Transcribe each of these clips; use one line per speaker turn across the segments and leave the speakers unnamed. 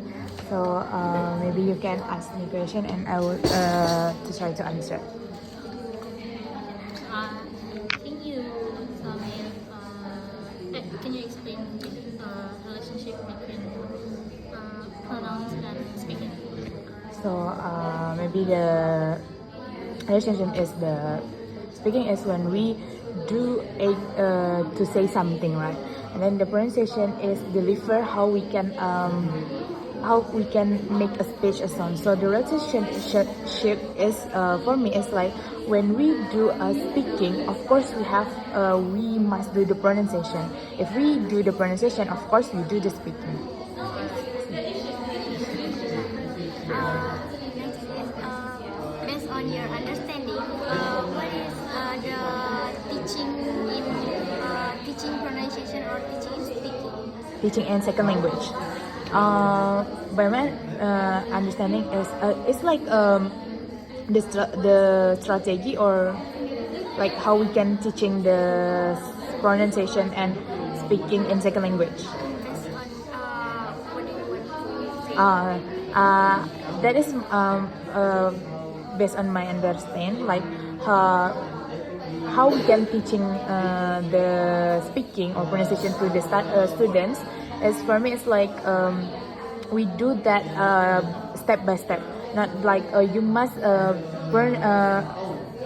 me. So maybe you can ask me question and I will to try to answer.
Can you tell me, can you explain relationship between pronouns and speaking?
So maybe the relationship is the speaking is when we do a to say something, right? And then the pronunciation is deliver how we can make a speech a sound. So the relationship is for me is like when we do speaking, of course we must do the pronunciation. If we do the pronunciation, of course we do the speaking.
Next is based on your understanding, what is the teaching pronunciation or teaching speaking?
Teaching in second language. By my understanding is it's like the strategy or like how we can teaching the pronunciation and speaking in second language.
Based on what do you want to say?
That is based on my understanding, like how we can teaching the speaking or pronunciation to the students. As for me, it's like we do that step by step. Not like you must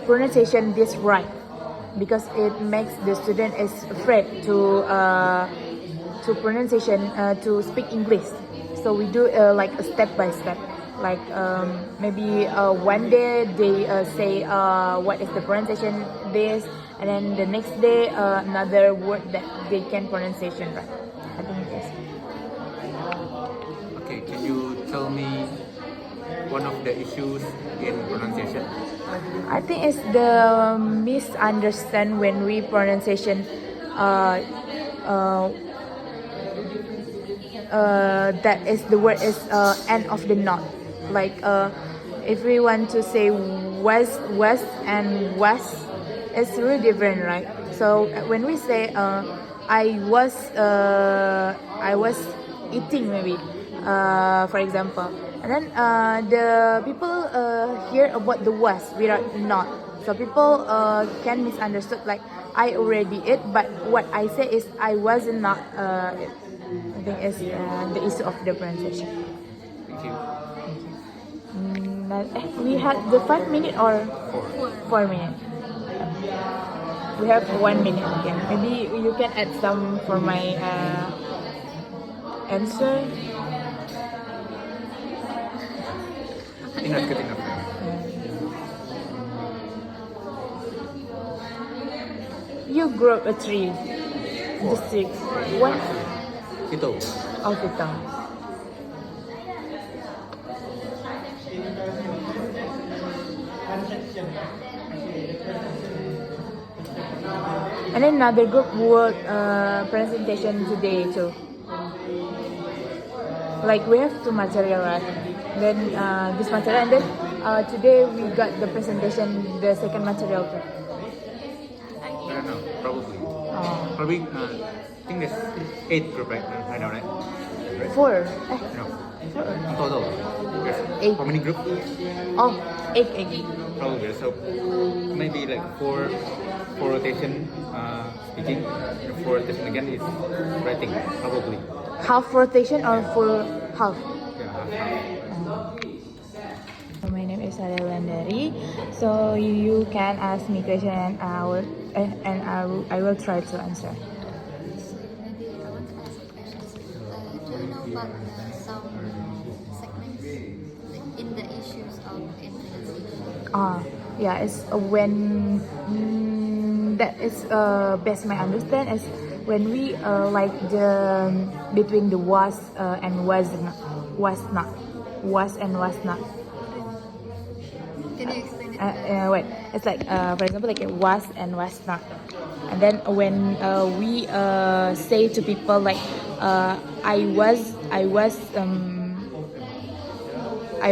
pronunciation this right, because it makes the student is afraid to pronunciation to speak English. So we do like a step by step. Like maybe one day they say what is the pronunciation this, and then the next day another word that they can pronunciation right. I think it is.
Okay, can you tell me one of the issues in pronunciation?
I think it's the misunderstand when we pronunciation that is the word is end of the knot. Like if we want to say west and west, it's really different, right? So when we say I was eating maybe for example, and then the people hear about the west without not, so people can misunderstood like I already ate, but what I say is I wasn't not it. I think it's the issue of the pronunciation.
Thank you.
We had the 5 minutes or 4 minutes. We have 1 minute again. Maybe you can add some for my answer.
Enough, good enough.
You grow a tree. District. What?
Ito.
Oh, Fito. And then another group work presentation today too. Like we have 2 material, right? Then this material, and then today we got the presentation, the second material too.
I don't know, probably.
Oh.
Probably, I think there's 8 group, right? I know, right?
4.
No.
4.
In total, there's
8.
how many group?
Oh, 8.
Probably. So maybe like 4 rotation speaking, and 4 rotation again is writing, probably.
Half rotation or full half?
Yeah, half.
So my name is Sarah Landari. So you can ask me question and I will try to answer.
Maybe I want to ask a question. Do you know about some segments in the issues of pronunciation?
Yeah, it's when that is best my understand is when we like the between the was and was not, was and was not.
Can you explain it?
Wait, it's like for example like it was and was not, and then when we say to people like I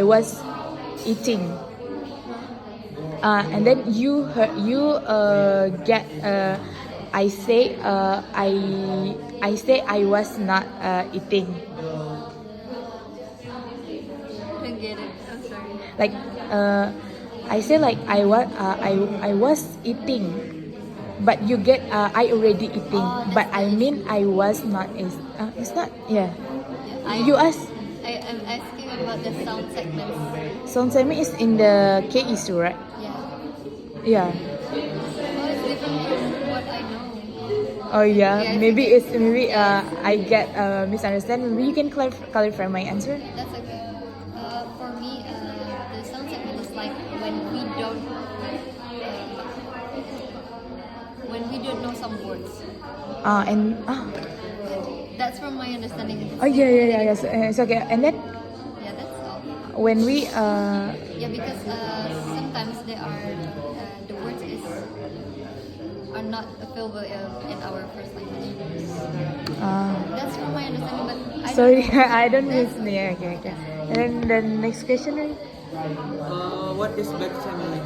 was eating, and then you get I say I was not eating.
get it. I'm sorry.
Like I say like I was eating, but you get I already eating,
Oh, that's
but
the
I mean
issue.
I was not is it's not yeah.
I,
You ask
I'm asking about the sound segments.
sound semi is in the K issue, right?
Yeah.
Yeah.
Oh, it's different from what I know.
Oh yeah,
Yeah,
maybe
it's
it's maybe
yes.
I get misunderstand. Maybe you can clarify my answer.
That's okay. For me, the sound segment is like when we don't know some words.
And
That's from my understanding.
oh yeah, yes, it's okay. And then
Yeah, that's all.
when we
Yeah, because sometimes the words are not available in our first language. That's from my understanding, but I
sorry,
don't know.
I don't
That's-
miss yeah, okay. And then the next question, right?
What is back channeling?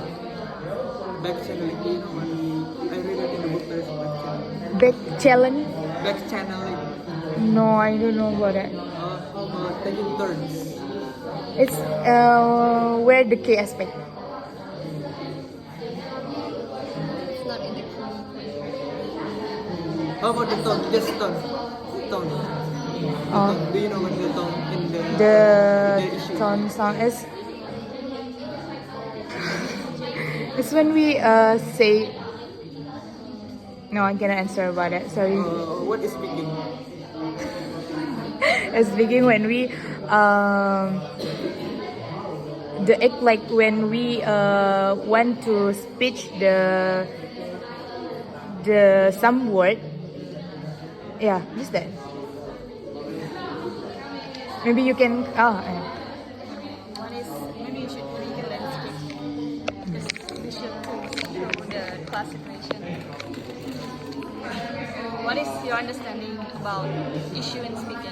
Back channeling, do you know what? I read it in the book. There's back channeling.
Back challenge?
Back channeling.
No, I don't know about that.
How about taking turns?
It's where the K aspect.
It's not in the
How about the tone? Just tone. Tone.
Uh,
Do you know what the tone in the issue?
tone sound is it's when we say no, I cannot answer about it. Sorry.
What is speaking?
It's speaking when we the act like when we want to speak the some word. Yeah, just that. Maybe you can
One is maybe you should read the landscape because we should know the class situation. What is your understanding about issue in speaking?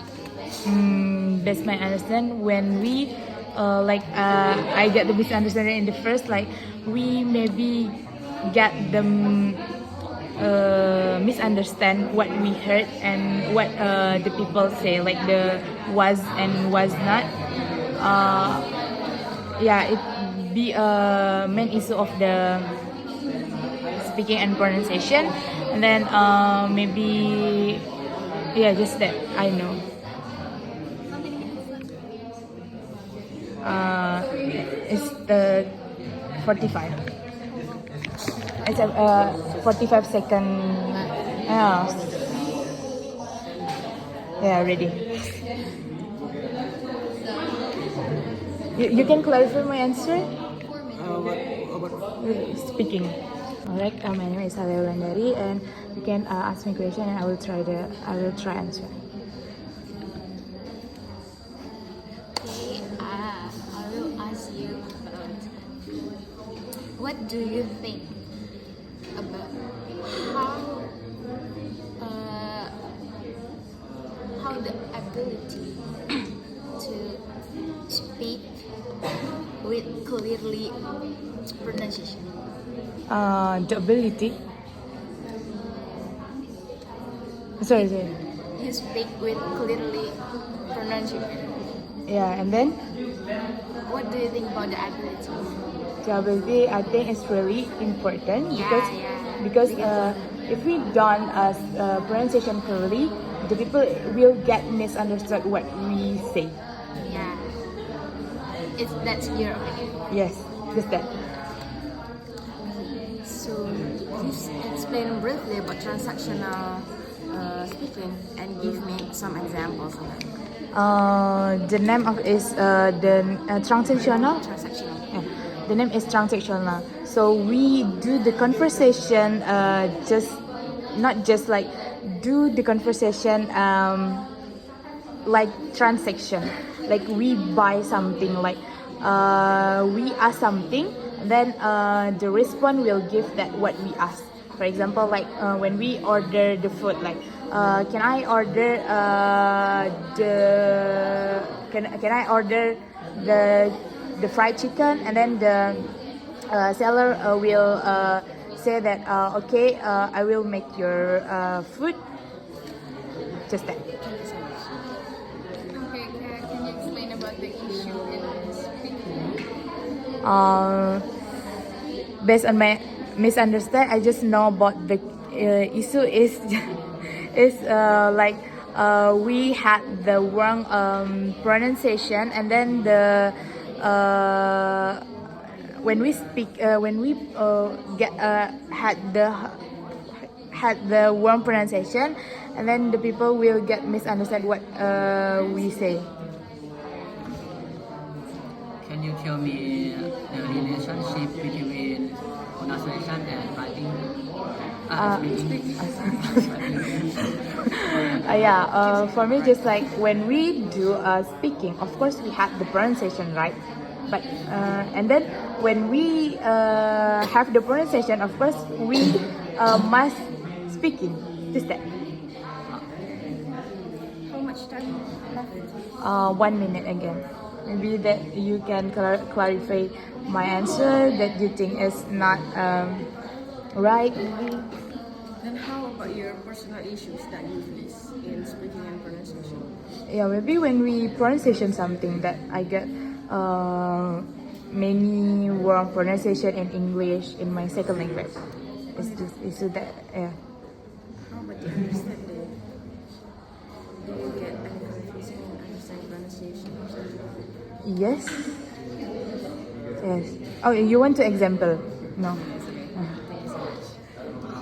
That's my understand when we I get the misunderstanding in the first like we maybe get the misunderstand what we heard and what the people say like the was and was not it be a main issue of the speaking and pronunciation and then maybe just that I know. It's the 45. It's a 45 second. Ready. You can clarify my answer. Speaking. Alright, my name is Alia Wulandari, and you can ask me question, and I will try answer.
Okay, I will ask you about what do you think about how the ability to speak with clearly pronunciation.
The ability. Sorry.
You speak with clearly pronunciation.
Yeah, and then
What do you think about the ability?
the ability I think is really important
Yeah,
because if we don't pronunciation clearly, the people will get misunderstood what we say.
Yeah. That's your opinion.
Yes, just that.
So please explain briefly about transactional speaking and give me some examples of it.
The name of is the transactional.
Transactional.
Yeah, the name is transactional. So we do the conversation not just like do the conversation like transaction. Like we buy something, like we ask something, then the response will give that what we ask. For example, like when we order the food, like can I order can I order the fried chicken, and then the seller will say that okay, I will make your food. Just that.
Okay, can you explain about the issue in
Based on my misunderstand, I just know about the issue is is like we had the wrong pronunciation, and then the when we speak when we get had the wrong pronunciation, and then the people will get misunderstand what we say.
Can you tell me the relationship between pronunciation and writing?
Yeah, for me, just like when we do speaking, of course we have the pronunciation right, but and then when we have the pronunciation, of course we must speaking. Just that.
How much time left?
1 minute again. Maybe that you can clarify my answer that you think is not right. Maybe.
Then how about your personal issues that you face in speaking and pronunciation?
Yeah, maybe when we pronunciation something that I get many wrong pronunciation in English in my second language. It's just it's that yeah.
How about the understanding? Do you get any confusing in understanding pronunciation or something?
Yes. Yes. Oh, you want to example? No.
It's okay. Thank you so much.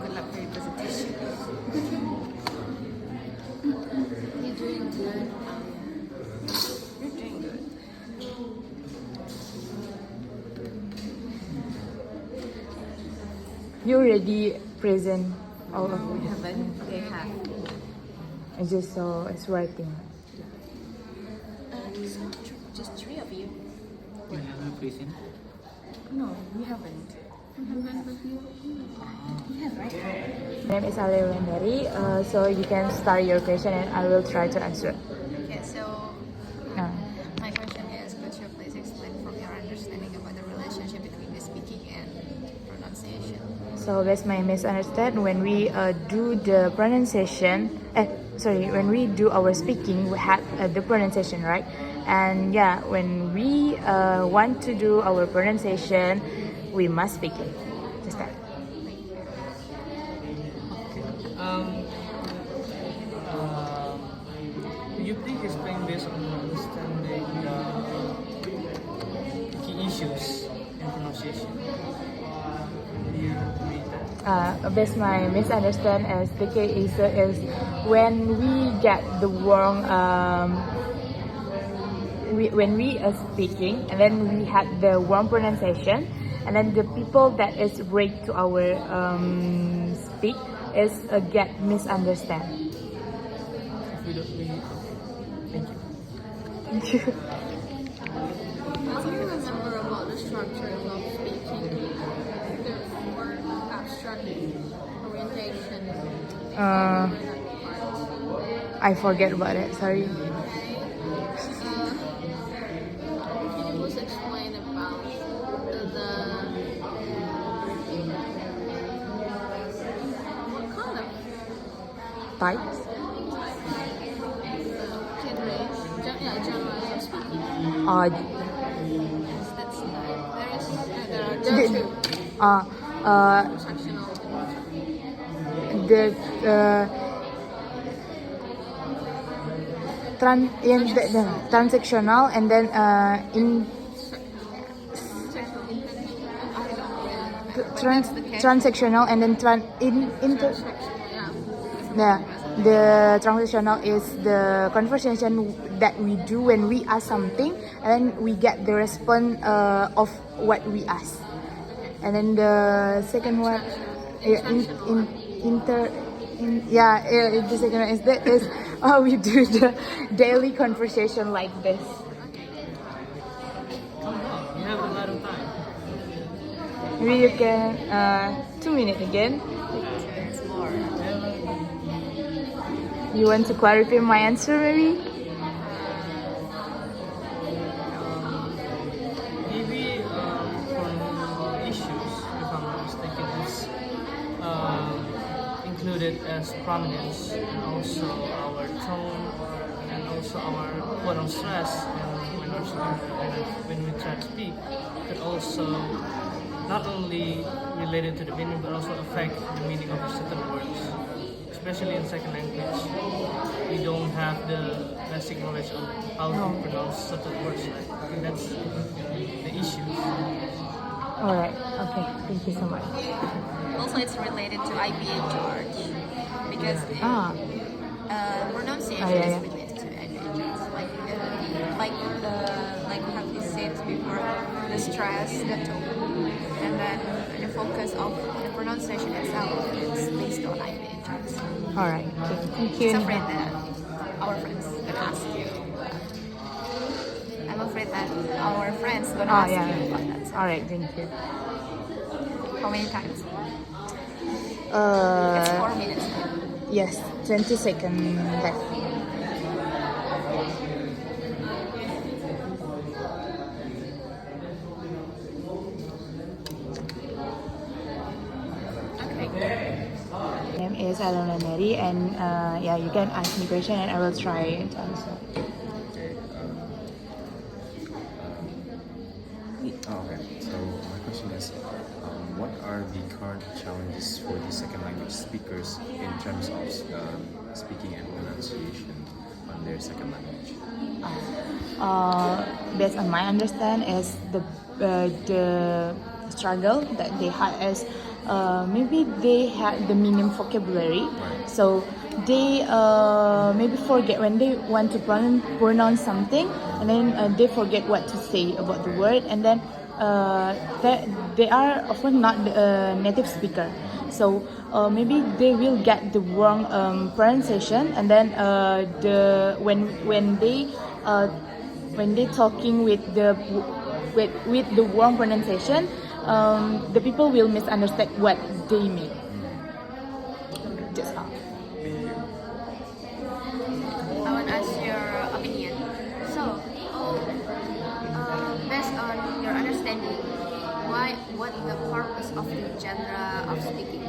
Good luck for your presentation.
You're doing good.
You're doing good.
You already present all of
We
it.
haven't. They have.
I just saw it's writing.
Just three of you.
You have a present.
No, we haven't. You have, right?
My name is Ale Rendari. So you can start your question and I will try to answer.
Okay, so
Uh,
my question is, could you please explain from your understanding about the relationship between the speaking and pronunciation?
So that's my misunderstand when we do the pronunciation. When we do our speaking, we have the pronunciation, right? And yeah, when we want to do our pronunciation, we must speak it. Just that.
Could you please explain based on your understanding key issues in pronunciation? You read that.
Based my misunderstand as the case is when we get the wrong when we are speaking and then we had the wrong pronunciation, and then the people that is read to our speak is get misunderstand.
If we don't read, thank you.
Thank you.
What do you remember about the structure of speaking? The four abstract orientation.
I forget about it. Sorry.
Can you please explain about what kind of
Types.
generation of speaking? There are
The,
two. Transactional.
the transactional and then in transactional and then inter. Yeah, the transactional is the conversation that we do when we ask something, and then we get the response of what we ask. And then the second one, yeah, the second one is that is we do the daily conversation like this.
You have a lot of time.
Maybe you can 2 minutes again. You want to clarify my answer, maybe?
Maybe from issues, if I'm not mistaken, is included as prominence, and also our tone, and also our put on stress when we're
actually when we try to speak could also not only related to the meaning but also affect the meaning of certain words, especially in second language. We don't have the basic knowledge of how to pronounce certain words. Right? I think that's the issue.
All right. Okay. Thank you so much.
Also, it's related to IPA charge because
Ah.
pronunciation
Ah, yeah,
is
yeah.
related to IPA charge. Like we have said before, the stress, the tone, and then the focus of the pronunciation itself is based on IPA charge.
All right. Okay. Thank you.
I'm afraid that our friends gonna ask you. I'm afraid that our friends gonna
Ah,
ask
yeah.
you about that.
All right. Thank you.
How many times? It's
Uh,
4 minutes.
yes. 20 seconds left. Name is Alona Neri, and yeah, you can ask me question, and I will try to answer.
Okay, so my question is, what are the current challenges for the second language speakers in terms of speaking and pronunciation on their second language?
Based on my understand, is the struggle that they had is maybe they had the minimum vocabulary, so they maybe forget when they want to pronounce something, and then they forget what to say about the word, and then they are often not the native speaker, so maybe they will get the wrong pronunciation, and then when they talking with the wrong pronunciation, the people will misunderstand what they mean. Just all.
I want to ask your opinion. So, based on your understanding, what the purpose of the genre of speaking?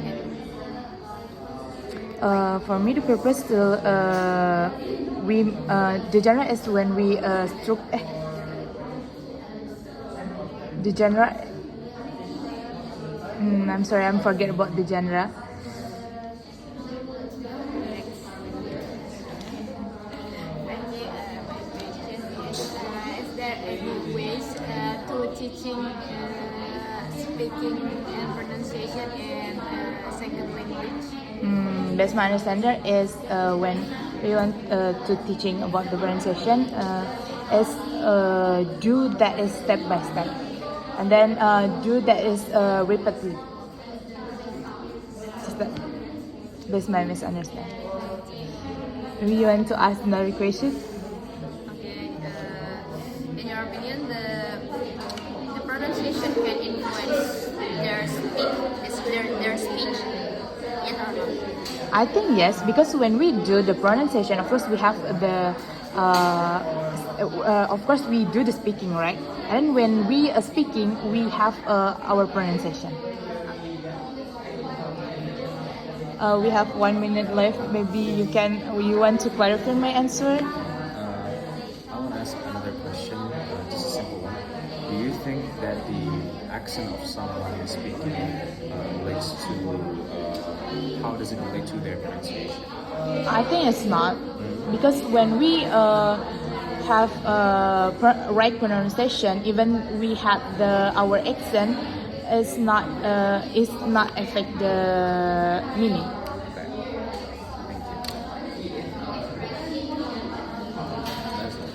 For me, the purpose to the genre is when we the genre. I'm sorry, I'm forget about the genre.
Is there any ways to teaching speaking and pronunciation in second language?
Best my understanding is when we want to teaching about the pronunciation is do that is step by step, and then do that is repeatedly. Just that. Best my misunderstand. Maybe you want to ask another question?
Okay. In your opinion, the pronunciation can influence their speech. Yes or no?
I think yes, because when we do the pronunciation, of course we have the, of course we do the speaking, right? And when we are speaking, we have our pronunciation. We have 1 minute left. Maybe you want to clarify my answer?
I want to ask another question, just a simple one. Do you think that the accent of someone in speaking relates to, how does it relate to their pronunciation?
I think it's not, because when we have right pronunciation, even we have our accent, is not affect the meaning.
Okay. Thank you. That's all.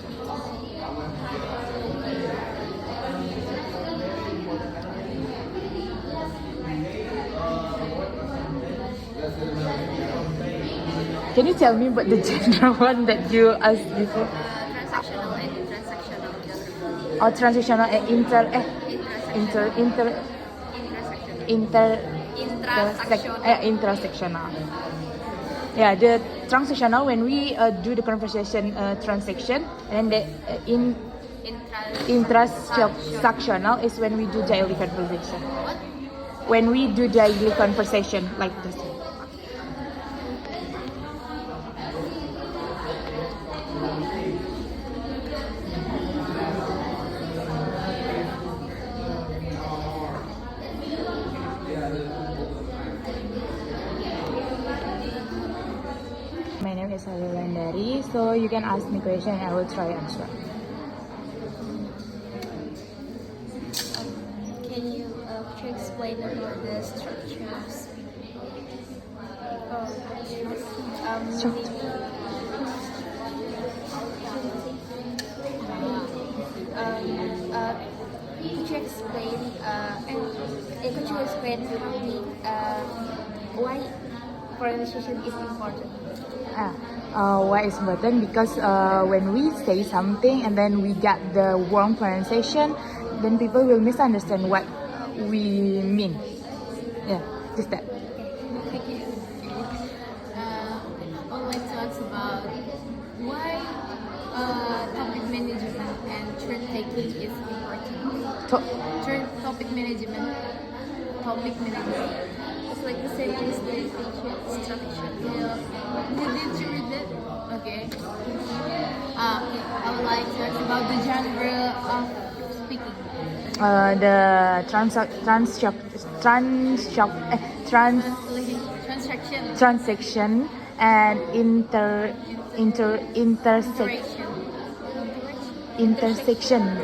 Can you tell me about the general one that you asked before?
Transactional and intransactional genre.
Or transitional and
Intrasectional.
intersectional. Yeah, the transactional, when we do the conversation transaction, and then the intrasectional is when we do daily conversation.
What?
When we do daily conversation like this. is Alia. So you can ask me question and I will try answer.
Can you explain about the structure of speaking? Could you explain why pronunciation is important?
Why is important? Because when we say something and then we get the wrong pronunciation, then people will misunderstand what we mean. Yeah, just that.
Thank you. I would like to ask about why topic management and turn taking is important. Topic management. It's like the same as the structure. Did you read that? Okay. I would like to ask about the genre of speaking.
The transaction and intersection.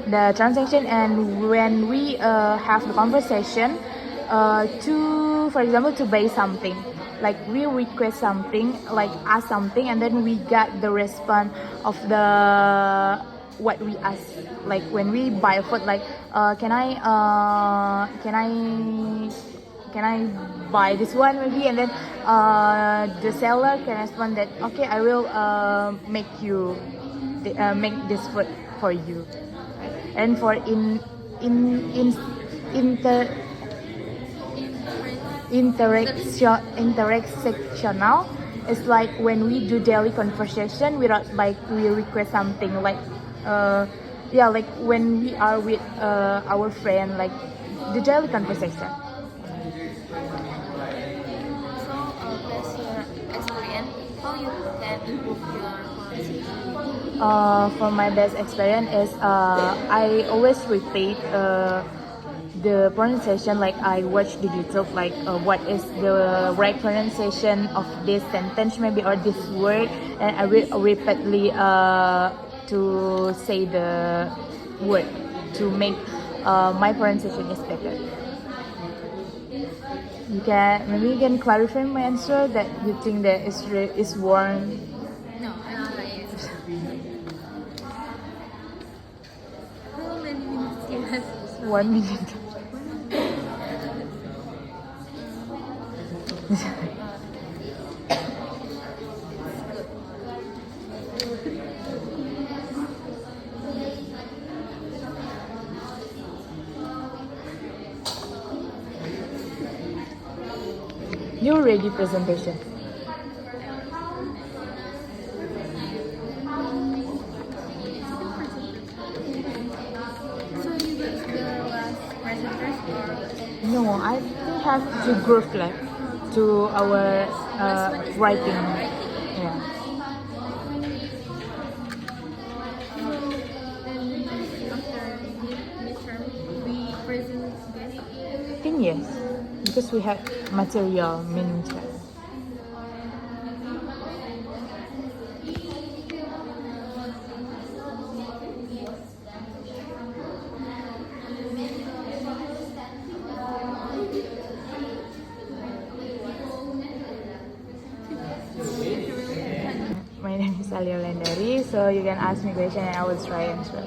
The transaction, and when we have the conversation to, for example, to buy something, like we request something, like ask something, and then we get the response of the what we ask. Like when we buy food, like can I buy this one maybe, and then the seller can respond that okay, I will make this food for you. And for intersectional, it's like when we do daily conversation without like we request something like like when we are with our friend, like the daily conversation.
So, based your experience, how you can improve your pronunciation?
For my best experience is I always repeat the pronunciation, like I watch the YouTube, like what is the right pronunciation of this sentence maybe, or this word, and I will repeatedly to say the word to make my pronunciation is better. You can clarify my answer that you think that is wrong.
No, I don't like it. How many minutes you have?
1 minute. You ready presentation?
So you guys the last presenters or?
No, I still have to group left to our writing. Yeah.
After midterm, we present again.
I think yes, because we had material meaning test. My name is Alia Lendari, so you can ask me question and I will try answer.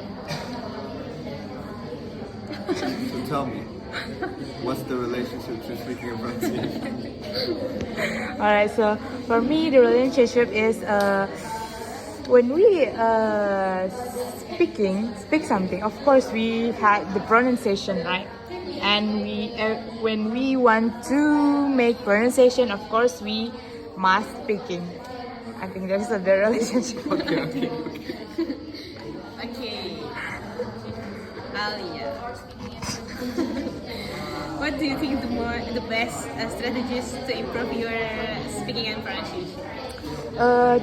So tell me, what's the relationship to speaking and pronunciation?
Alright, so for me the relationship is when we speak something, of course we had the pronunciation right, and we when we want to make pronunciation, of course we must speaking. I think that's the relationship.
Okay.
Okay. Alia. What do you think the best strategies to improve your speaking and pronunciation?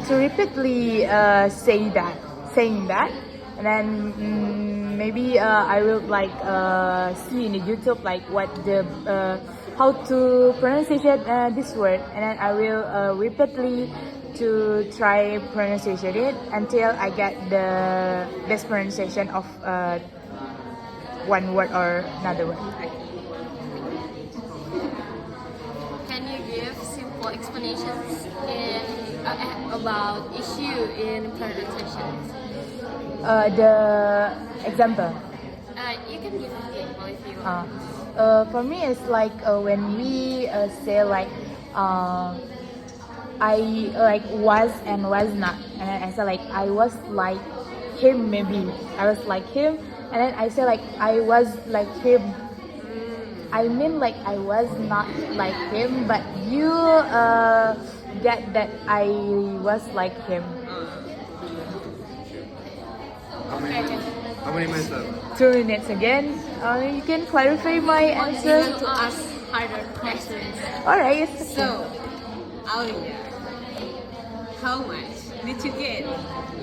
To repeatedly saying that, and then maybe I will like see in the YouTube like what the how to pronunciation this word, and then I will repeatedly to try pronunciation it until I get the best pronunciation of one word or another word.
Can you give simple explanations about issue in pronunciation?
The example.
You can give an example if you want.
For me, it's like when we say like I like was and was not, and then I say like I was like him, maybe I was like him, and then I say like I was like him. I mean like I was not like him, but you get that I was like him.
How many minutes left?
2 minutes again. You can clarify my answer.
To ask harder questions.
Alright.
So, Aulia, how much did you get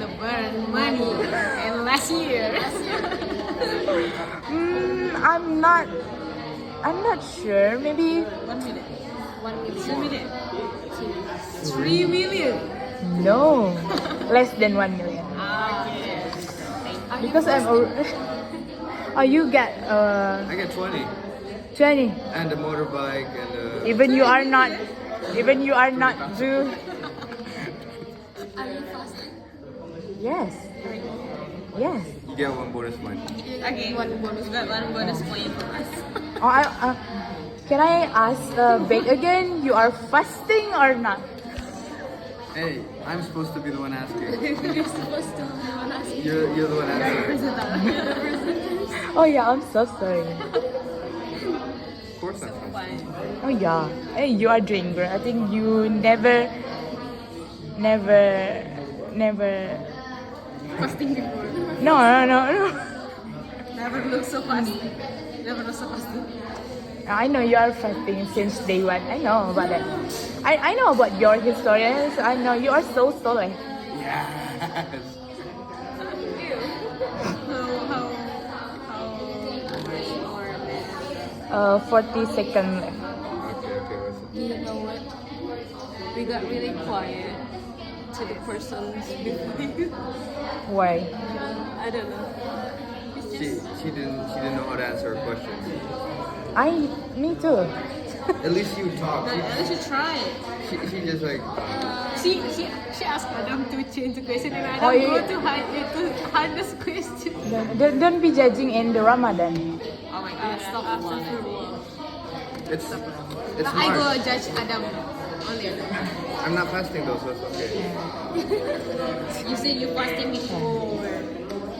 Lebaran money in last year?
I'm not sure. Maybe
1 minute.
1 million.
2 minutes. 3 million.
no, less than 1 million. Because I'm. Oh, you get
I get 20.
20.
And a motorbike and
Even you are not Jew.
Are you fasting?
Yes. Yes.
you get 1 bonus point.
Okay,
One bonus.
you got 1 bonus point from us.
Oh, can I ask back again? You are fasting or not?
Hey, I'm supposed to be the one asking.
You're supposed to be one asking.
You're the one answering.
Oh yeah, I'm so sorry.
Of course I'm supposed to.
Oh yeah. Hey, you are doing great. I think you never
Fasting before.
No.
Never look so fast. Never look so fast.
I know you are fasting since day one. I know about that. I know about your historians. I know you are so solid.
Yes.
How
40 seconds left.
Okay, listen.
You know what? We got really quiet to the persons before you.
Why?
I don't know. It's just
She didn't know how to answer her question.
Me too.
At least you talk.
At least you try.
She just like
She asked Adam to change the question and Adam
Oh, you-
go to hardest question.
Don't be judging in the Ramadan.
Oh my god, stop.
it's
I go
March.
judge Adam only.
I'm not fasting though, so it's okay.
You said you fasting before.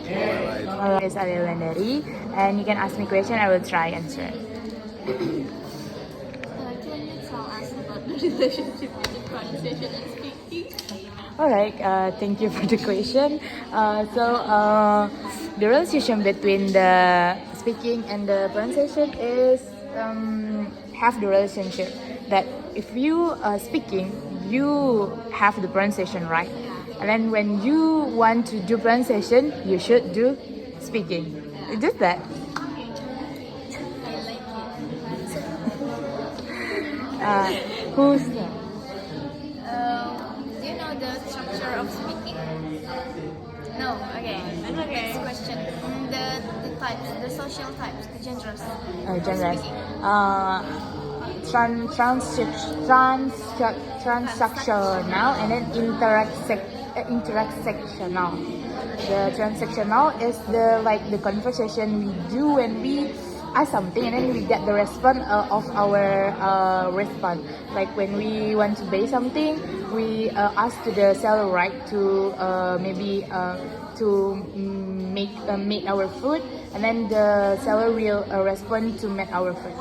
Alright.
Alright, it's Adil Landari, and you can ask me question. I will try answer.
can you tell us about the relationship between pronunciation and speaking?
Alright, thank you for the question. The relationship between the speaking and the pronunciation is have the relationship that if you speaking, you have the pronunciation right, and then when you want to do pronunciation, you should do speaking. Just that. Who's that?
Do you know the structure of speaking? No. Okay. Next question. The types, the social types, the genres.
Genres. Transactional and then intersectional. The transactional is the conversation we do when we ask something and then we get the response of our response. Like when we want to buy something, we ask to the seller right to maybe to make our food, and then the seller will respond to make our food.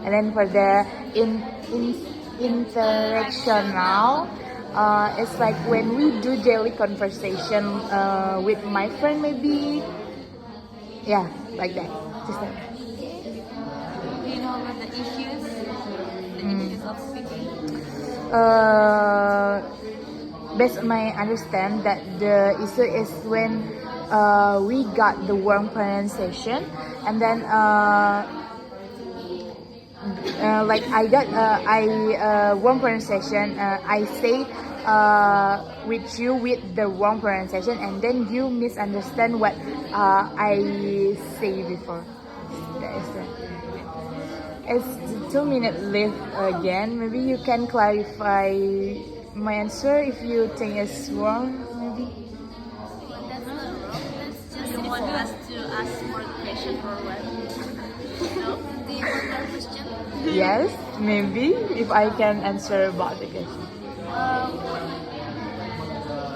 And then for the interactional, it's like when we do daily conversation with my friend, maybe, yeah, like that. Just like that.
Do you know about the issues? The issues of speaking?
Based on my understand that the issue is when we got the wrong pronunciation, and then like I got wrong pronunciation. I say with you with the wrong pronunciation, and then you misunderstand what I say before. That is right. It's 2 minutes left again. Maybe you can clarify my answer if you think it's wrong. Maybe.
That's not wrong. That's just you want us to ask more questions or what? No? Do you want more question?
Yes, maybe if I can answer about the question.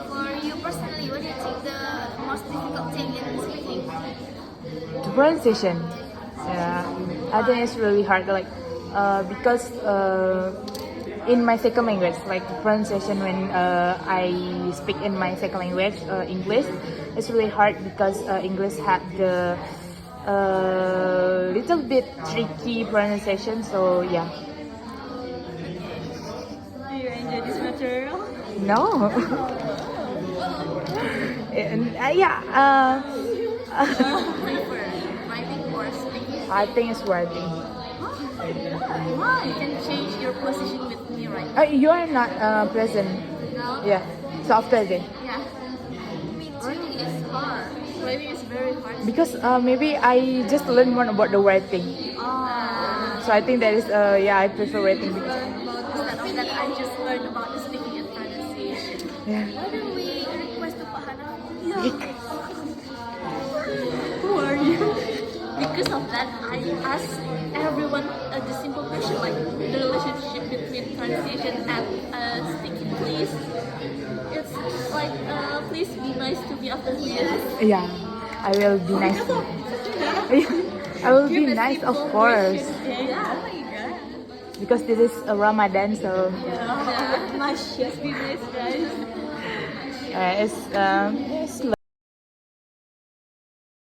For you personally, what do you think the most difficult thing in speaking?
The pronunciation. Yeah, I think it's really hard. Like, because in my second language, like pronunciation when I speak in my second language, English, it's really hard because English had the little bit tricky pronunciation. So yeah.
Do you enjoy this material?
No. And, yeah.
Prefer writing or speaking?
I think it's writing.
Why? You can change your position with me right now.
You are not present.
No?
Yeah. So after that.
Yeah. Me too. Writing is hard. Writing is very hard.
Because maybe I just learned more about the writing. So I think that is yeah, I prefer writing because
Instead of that, I just learned about the speaking and pronunciation.
yeah.
Why don't we request to Pak Hanafi? Who are you? Because of that, I asked everyone the simple question like the relationship between pronunciation and speaking. Please, it's like please be nice to me after this.
Yeah, I will be nice. I will be nice, of course,
Yeah. Oh my god.
because this is a Ramadan, so
Yeah. Nice. Just be nice, guys.
it's